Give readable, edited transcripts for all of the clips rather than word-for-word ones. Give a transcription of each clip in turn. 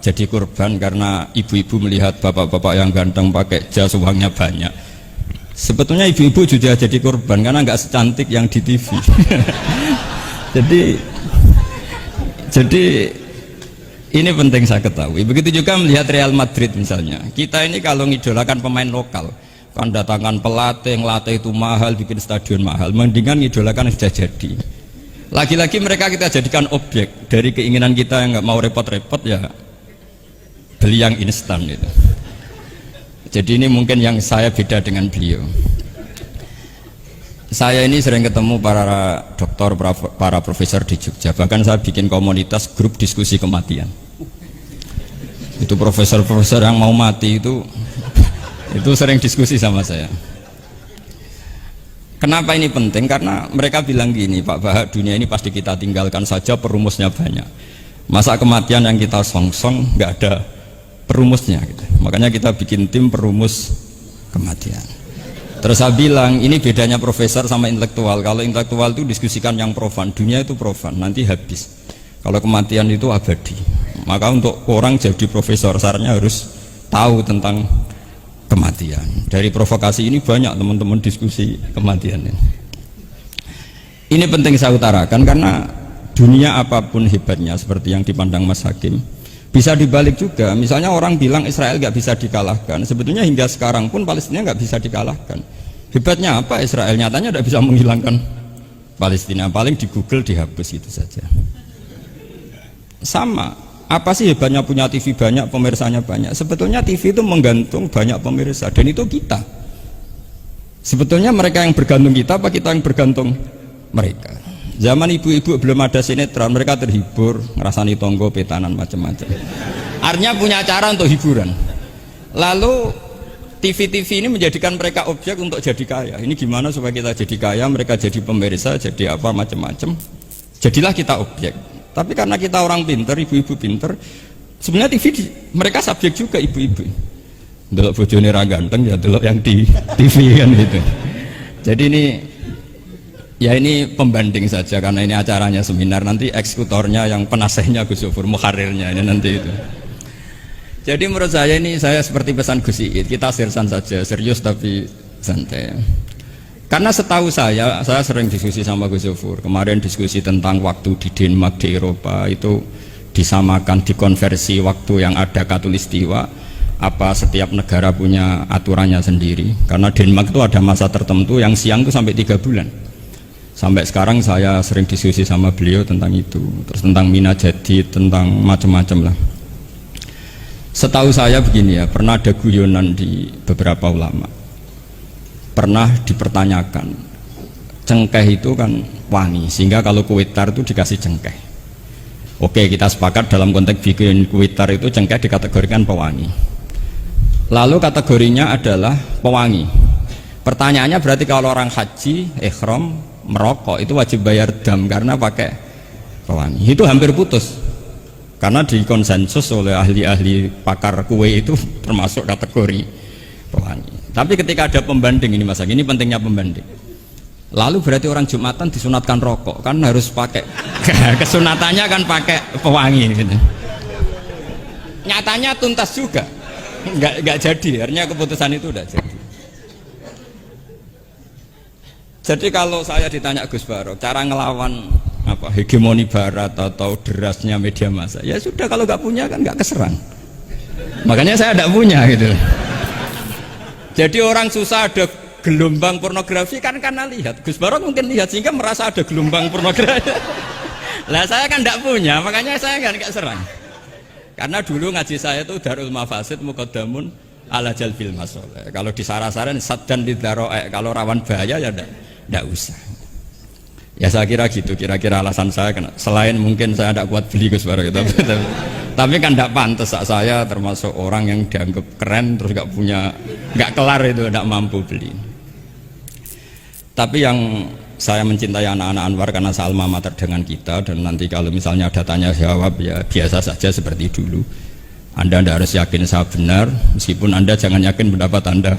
jadi korban karena ibu-ibu melihat bapak-bapak yang ganteng pakai jas uangnya banyak. Sebetulnya ibu-ibu juga jadi korban karena nggak secantik yang di TV. jadi ini penting saya ketahui. Begitu juga melihat Real Madrid misalnya. Kita ini kalau ngidolakan pemain lokal, kan datangkan pelatih, ngelatih itu mahal, bikin stadion mahal, mendingan ngidolakan yang sudah jadi. Lagi-lagi mereka kita jadikan objek dari keinginan kita yang nggak mau repot-repot, ya beli yang instan gitu. Jadi ini mungkin yang saya beda dengan beliau. Saya ini sering ketemu para dokter, para profesor di Jogja. Bahkan saya bikin komunitas grup diskusi kematian. Itu profesor-profesor yang mau mati itu sering diskusi sama saya. Kenapa ini penting? Karena mereka bilang gini, Pak Bahak, dunia ini pasti kita tinggalkan saja, perumusnya banyak. Masa kematian yang kita songsong nggak ada perumusnya gitu. Makanya kita bikin tim perumus kematian. Terus saya bilang ini bedanya profesor sama intelektual. Kalau intelektual itu diskusikan yang profan, dunia itu profan, nanti habis. Kalau kematian itu abadi. Maka untuk orang jadi profesor sarannya harus tahu tentang kematian. Dari provokasi ini banyak teman-teman diskusi kematian ini. Ini penting saya utarakan karena dunia apapun hebatnya seperti yang dipandang Mas Hakim, bisa dibalik juga. Misalnya orang bilang Israel nggak bisa dikalahkan, sebetulnya hingga sekarang pun Palestina nggak bisa dikalahkan. Hebatnya apa Israel? Nyatanya tidak bisa menghilangkan Palestina, paling di Google dihapus itu saja. Sama, apa sih hebatnya punya TV banyak, pemirsanya banyak? Sebetulnya TV itu menggantung banyak pemirsa, dan itu kita. Sebetulnya mereka yang bergantung kita, apa kita yang bergantung mereka? Zaman ibu-ibu belum ada sinetron, mereka terhibur, ngerasani tonggo, petanan, macam-macam. Artinya punya cara untuk hiburan. Lalu TV-TV ini menjadikan mereka objek untuk jadi kaya. Ini gimana supaya kita jadi kaya, mereka jadi pemirsa, jadi apa, macam-macam. Jadilah kita objek. Tapi karena kita orang pinter, ibu-ibu pinter, sebenarnya TV mereka subjek juga, ibu-ibu. Delok bojone ra ganteng ya delok yang di TV kan gitu. Jadi ini pembanding saja karena ini acaranya seminar, nanti eksekutornya yang penasehnya Gus Yofur, muharirnya ini nanti itu. Jadi menurut saya ini saya seperti pesan Gus Iid, kita sersan saja, serius tapi santai. Karena setahu saya sering diskusi sama Gus Yofur, kemarin diskusi tentang waktu di Denmark, di Eropa itu disamakan, dikonversi waktu yang ada katulistiwa, apa setiap negara punya aturannya sendiri. Karena Denmark itu ada masa tertentu yang siang itu sampai 3 bulan. Sampai sekarang saya sering diskusi sama beliau tentang itu, terus tentang Mina Jadid, tentang macam-macam lah. Setahu saya begini ya, pernah ada guyonan di beberapa ulama, pernah dipertanyakan, cengkeh itu kan wangi, sehingga kalau kue tar itu dikasih cengkeh. Oke, kita sepakat dalam konteks bikin kue tar itu cengkeh dikategorikan pewangi. Lalu kategorinya adalah pewangi. Pertanyaannya berarti kalau orang haji, ihram, merokok itu wajib bayar dam karena pakai pewangi. Itu hampir putus. Karena dikonsensus oleh ahli-ahli pakar kue itu termasuk kategori pewangi. Tapi ketika ada pembanding ini Mas, ini pentingnya pembanding. Lalu berarti orang Jumatan disunatkan rokok, kan harus pakai kesunatannya kan pakai pewangi gitu. Nyatanya tuntas juga, nggak jadi. Artinya keputusan itu udah jadi. Jadi kalau saya ditanya Gus Barok, cara ngelawan apa hegemoni Barat atau derasnya media massa, ya sudah kalau nggak punya kan nggak keserang. Makanya saya tidak punya gitu. Jadi orang susah ada gelombang pornografi kan karena lihat. Gus Barok mungkin lihat sehingga merasa ada gelombang pornografi. Lah saya kan tidak punya, makanya saya kan nggak serang. Karena dulu ngaji saya itu Darul Mafasid Muqaddamun ala Jalbil Masoleh. Kalau disara-saran saddan lidharo'e, kalau rawan bahaya ya tidak usah. Ya saya kira gitu, kira-kira alasan saya kan. Selain mungkin saya tidak kuat beli Gus Barok, tapi kan tidak pantas saya termasuk orang yang dianggap keren terus nggak kelar itu, tidak mampu beli. Tapi yang saya mencintai anak-anak Anwar karena salma mater dengan kita, dan nanti kalau misalnya ada tanya jawab ya biasa saja seperti dulu. Anda tidak harus yakin saya benar, meskipun Anda jangan yakin pendapat Anda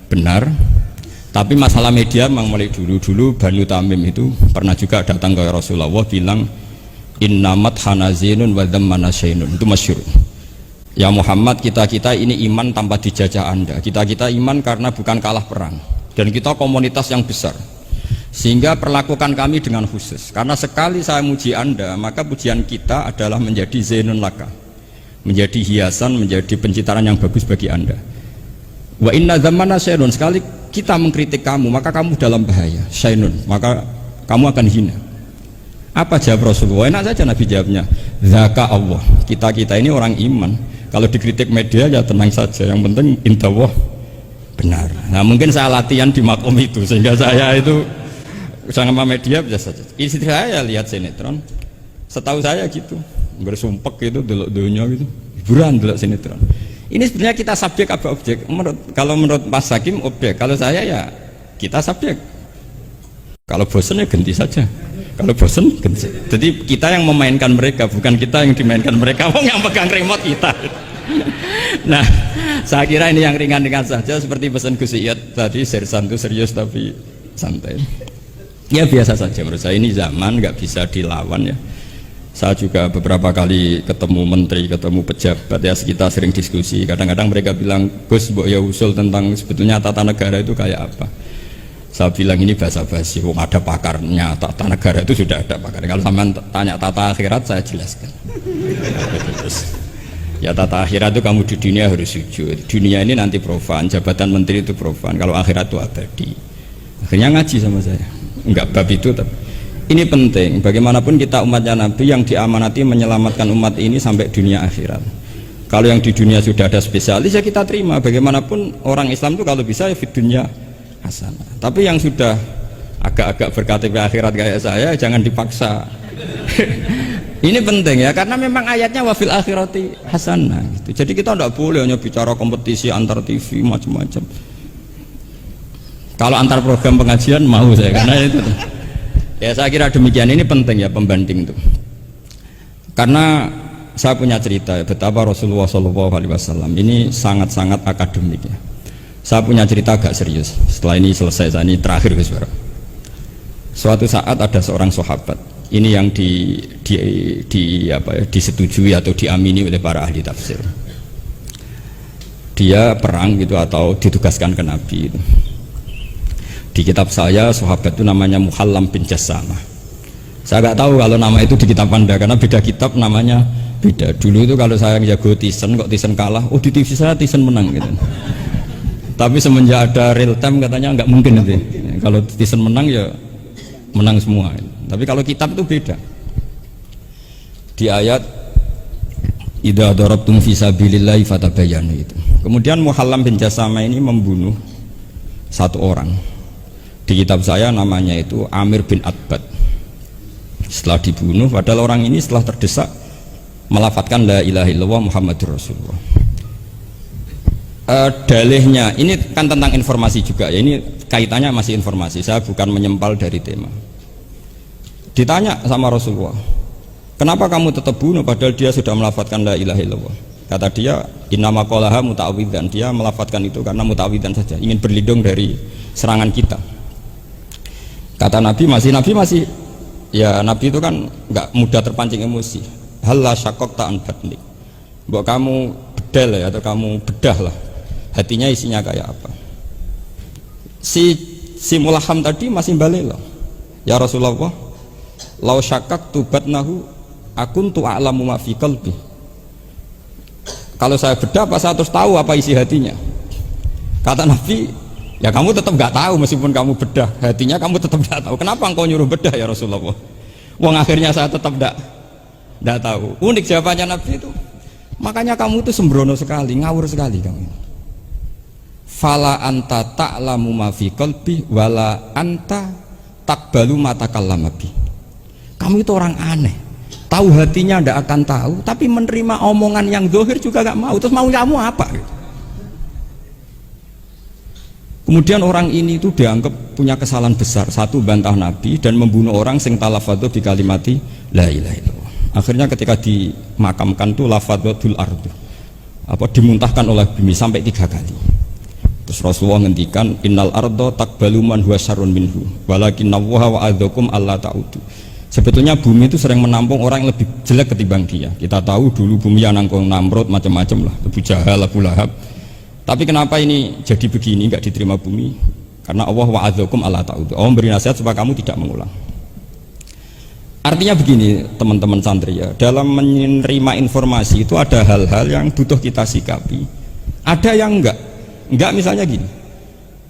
benar. Tapi masalah media memang mulai dulu Banu Tamim itu pernah juga datang ke Rasulullah bilang innamat hanazinun wa dhammanasyainun, itu masyhur. Ya Muhammad, kita ini iman tanpa dijajah Anda. Kita iman karena bukan kalah perang. Dan kita komunitas yang besar. Sehingga perlakukan kami dengan khusus. Karena sekali saya muji Anda, maka pujian kita adalah menjadi zainun laka. Menjadi hiasan, menjadi pencitraan yang bagus bagi Anda. Wa inna zamana syainun, sekali kita mengkritik kamu, maka kamu dalam bahaya. Syainun, maka kamu akan hina. Apa jawab Rasulullah? Enak saja Nabi jawabnya. Zaka Allah. Kita ini orang iman. Kalau dikritik media ya tenang saja, yang penting intawah benar. Nah mungkin saya latihan di makom itu sehingga saya itu sama media biasa saja. Istri saya lihat sinetron, setahu saya gitu, bersumpek gitu, delok dunia gitu, hiburan delok sinetron. Ini sebenarnya kita subjek apa objek? Kalau menurut Mas Hakim objek, kalau saya ya kita subjek. Kalau bosan ya ganti saja. Kalau bosan ganti. Jadi kita yang memainkan mereka, bukan kita yang dimainkan mereka. Wong yang pegang remote kita. Nah, saya kira ini yang ringan-ringan saja seperti pesan Gus Iyad tadi, sersan itu serius tapi santai. Ya biasa saja menurut saya, ini zaman nggak bisa dilawan ya. Saya juga beberapa kali ketemu menteri, ketemu pejabat ya, kita sering diskusi. Kadang-kadang mereka bilang, Gus, mbok ya usul tentang sebetulnya tata negara itu kayak apa. Saya bilang ini basa-basi, ada pakarnya. Tata negara itu sudah ada pakarnya. Kalau sampean tanya tata akhirat, saya jelaskan. Ya tata akhirat itu kamu di dunia harus sujud. Dunia ini nanti profan, jabatan menteri itu profan. Kalau akhirat itu abadi. Akhirnya ngaji sama saya. Enggak bab itu, tapi ini penting. Bagaimanapun kita umatnya Nabi yang diamanati menyelamatkan umat ini sampai dunia akhirat. Kalau yang di dunia sudah ada spesialis ya kita terima. Bagaimanapun orang Islam itu kalau bisa ya fit dunia hasanah. Tapi yang sudah agak-agak berKTP akhirat kayak saya jangan dipaksa. Ini penting ya, karena memang ayatnya wafil akhirati hasanah gitu. Jadi kita tidak boleh hanya bicara kompetisi antar TV macam-macam. Kalau antar program pengajian mau saya, karena itu ya saya kira demikian. Ini penting ya pembanding itu. Karena saya punya cerita ya, betapa Rasulullah SAW ini sangat-sangat akademik ya. Saya punya cerita agak serius. Setelah ini selesai, saya ini terakhir Gus Bara. Suatu saat ada seorang sahabat. Ini yang disetujui atau diamini oleh para ahli tafsir. Dia perang gitu atau ditugaskan ke Nabi gitu. Di kitab saya sahabat itu namanya Muhallam bin Jassamah. Saya nggak tahu kalau nama itu di kitab Anda karena beda kitab namanya beda. Dulu itu kalau saya jago Thyssen kok Thyssen kalah, oh di TV saya Thyssen menang gitu. Tapi semenjak ada real time katanya nggak mungkin nanti. Kalau Thyssen menang ya menang semua. Tapi kalau kitab itu beda. Di ayat idza darabtum fi sabilillahi fatabayyanu itu. Kemudian Muhallam bin Jassamah ini membunuh satu orang. Di kitab saya namanya itu Amir bin Atbad. Setelah dibunuh, padahal orang ini setelah terdesak melafadzkan la ilaha illallah Muhammadur Rasulullah. Dalihnya ini kan tentang informasi juga ya, ini kaitannya masih informasi, saya bukan menyempal dari tema. Ditanya sama Rasulullah, kenapa kamu tetap bunuh padahal dia sudah melafadzkan la ilaha illallah? Kata dia, innama qalaha muta'awwidzan, dia melafadzkan itu karena muta'awwidzan saja, ingin berlindung dari serangan kita. Kata Nabi masih ya Nabi itu kan nggak mudah terpancing emosi. Halla syaqaqta an batnik, mbok kamu bedal ya, atau kamu bedah lah hatinya isinya kayak apa. Si Mulaham tadi masih balik loh, ya Rasulullah, lau syakak tubatnahu akun tu a'lamu ma fi qalbi. Kalau saya bedah apa saya terus tahu apa isi hatinya? Kata Nabi, ya kamu tetap nggak tahu meskipun kamu bedah hatinya, kamu tetap nggak tahu. Kenapa engkau nyuruh bedah ya Rasulullah? Wong akhirnya saya tetap nggak tahu. Unik jawabannya Nabi itu. Makanya kamu itu sembrono sekali, ngawur sekali kamu. Fala anta ta'lamu ma fi qalbi wala anta taqbalu ma takallama bi. Kamu itu orang aneh, tahu hatinya ndak akan tahu, tapi menerima omongan yang zahir juga nggak mau. Terus mau kamu apa? Kemudian orang ini itu dianggap punya kesalahan besar. Satu, bantah Nabi dan membunuh orang sing talafadhu bi kalimati la ilaha illallah. Akhirnya ketika dimakamkan tuh lafadzatul ardu, apa dimuntahkan oleh bumi sampai 3 kali. Terus Rasulullah ngendikan innal ardo takbalu man huwa syarrun minhu walakinnallaha wa'adzakum alla ta'udu. Sebetulnya bumi itu sering menampung orang yang lebih jelek ketimbang dia. Kita tahu dulu bumi yang nangkung Namrud macam-macam lah, Abu Jahal, Abu Lahab. Tapi kenapa ini jadi begini, nggak diterima bumi? Karena Allah wa'adzakum alla ta'udu. Allah memberi nasihat supaya kamu tidak mengulang. Artinya begini teman-teman santri ya, dalam menerima informasi itu ada hal-hal yang butuh kita sikapi. Ada yang enggak misalnya gini.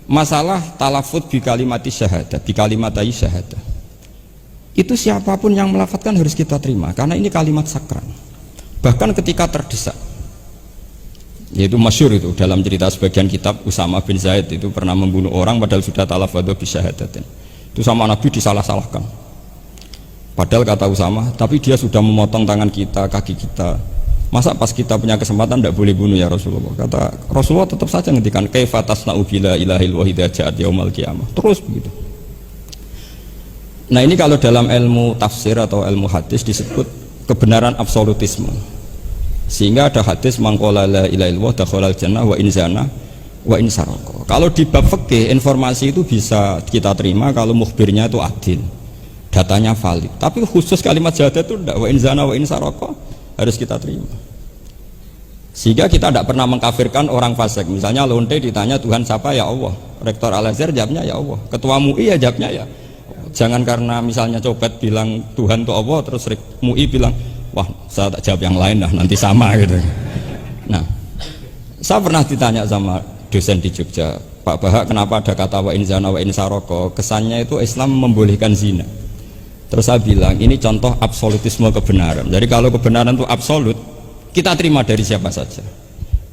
Masalah talafut bi kalimati syahadat, bi kalimatai syahadat. Itu siapapun yang melafadzkan harus kita terima karena ini kalimat sakral. Bahkan ketika terdesak, yaitu masyhur itu dalam cerita sebagian kitab, Usama bin Zaid itu pernah membunuh orang padahal sudah talafadhu bi syahadatin. Itu sama Nabi disalah-salahkan. Padahal kata Usama, tapi dia sudah memotong tangan kita, kaki kita. Masa pas kita punya kesempatan tidak boleh bunuh ya Rasulullah? Kata Rasulullah tetap saja ngendikan kaifa tasna'u bila ilahil wahida ja'at yaumal qiyamah. Terus begitu. Nah ini kalau dalam ilmu tafsir atau ilmu hadis disebut kebenaran absolutisme. Sehingga ada hadis mangqala la ilaha illallah dakhalal jannah wa in zana wa in sarqa. Kalau di bab fikih informasi itu bisa kita terima kalau mukhbirnya itu adil, datanya valid. Tapi khusus kalimat syahadat itu tidak, wa in zana wa in sarqa harus kita terima. Sehingga kita tidak pernah mengkafirkan orang fasik. Misalnya lonte ditanya Tuhan siapa, ya Allah. Rektor Al-Azhar jawabnya ya Allah. Ketua MUI ya jawabnya ya. Jangan karena misalnya copet bilang Tuhan itu Allah, terus MUI bilang, wah saya tak jawab yang lain lah, nanti sama gitu. Nah, saya pernah ditanya sama dosen di Jogja, Pak Bahak, kenapa ada kata wa in zana wa in saroko? Kesannya itu Islam membolehkan zina. Terus saya bilang, ini contoh absolutisme kebenaran. Jadi kalau kebenaran itu absolut, kita terima dari siapa saja.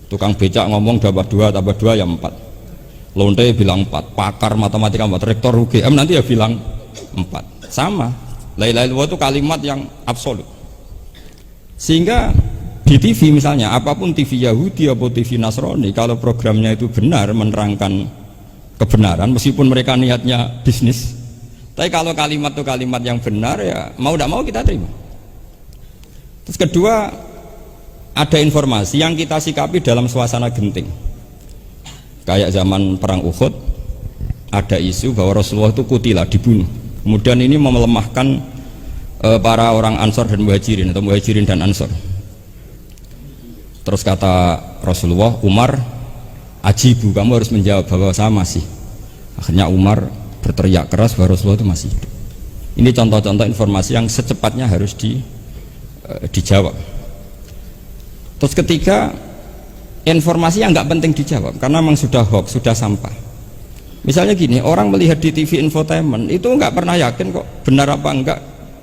Tukang becak ngomong tambah 2 tambah 2 ya 4. Lonte bilang 4, pakar matematika 4, rektor UGM nanti ya bilang 4. Sama. La ilaha illallah itu kalimat yang absolut. Sehingga di TV misalnya, apapun TV Yahudi atau TV Nasrani, kalau programnya itu benar menerangkan kebenaran, meskipun mereka niatnya bisnis, tapi kalau kalimat itu kalimat yang benar ya mau tidak mau kita terima. Terus kedua, ada informasi yang kita sikapi dalam suasana genting. Kayak zaman perang Uhud, ada isu bahwa Rasulullah itu kutilah, dibunuh. Kemudian ini melemahkan para orang Ansor dan Muhajirin atau Muhajirin dan Ansor. Terus kata Rasulullah, Umar, ajibu, kamu harus menjawab bahwa saya masih. Akhirnya Umar berteriak keras bahwa Rasulullah itu masih hidup. Ini contoh-contoh informasi yang secepatnya harus dijawab. Terus ketiga, informasi yang nggak penting dijawab karena memang sudah hoax, sudah sampah. Misalnya gini, orang melihat di TV infotainment itu nggak pernah yakin kok benar apa enggak.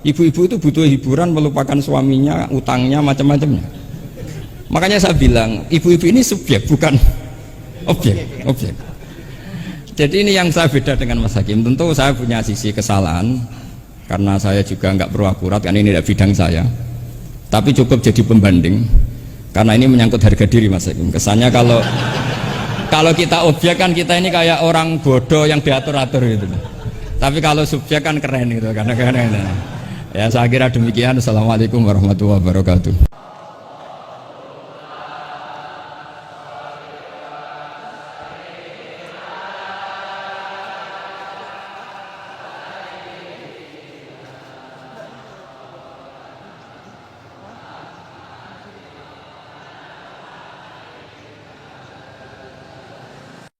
Ibu-ibu itu butuh hiburan, melupakan suaminya, utangnya, macam-macamnya. Makanya saya bilang, ibu-ibu ini subjek bukan objek. Jadi ini yang saya beda dengan Mas Hakim. Tentu saya punya sisi kesalahan karena saya juga nggak perlu akurat, karena ini tidak bidang saya. Tapi cukup jadi pembanding karena ini menyangkut harga diri Mas Hakim. Kesannya kalau kita objek kan kita ini kayak orang bodoh yang diatur-atur gitu. Tapi kalau subjek kan keren gitu, karena keren. Ya saya kira demikian. Assalamualaikum warahmatullahi wabarakatuh.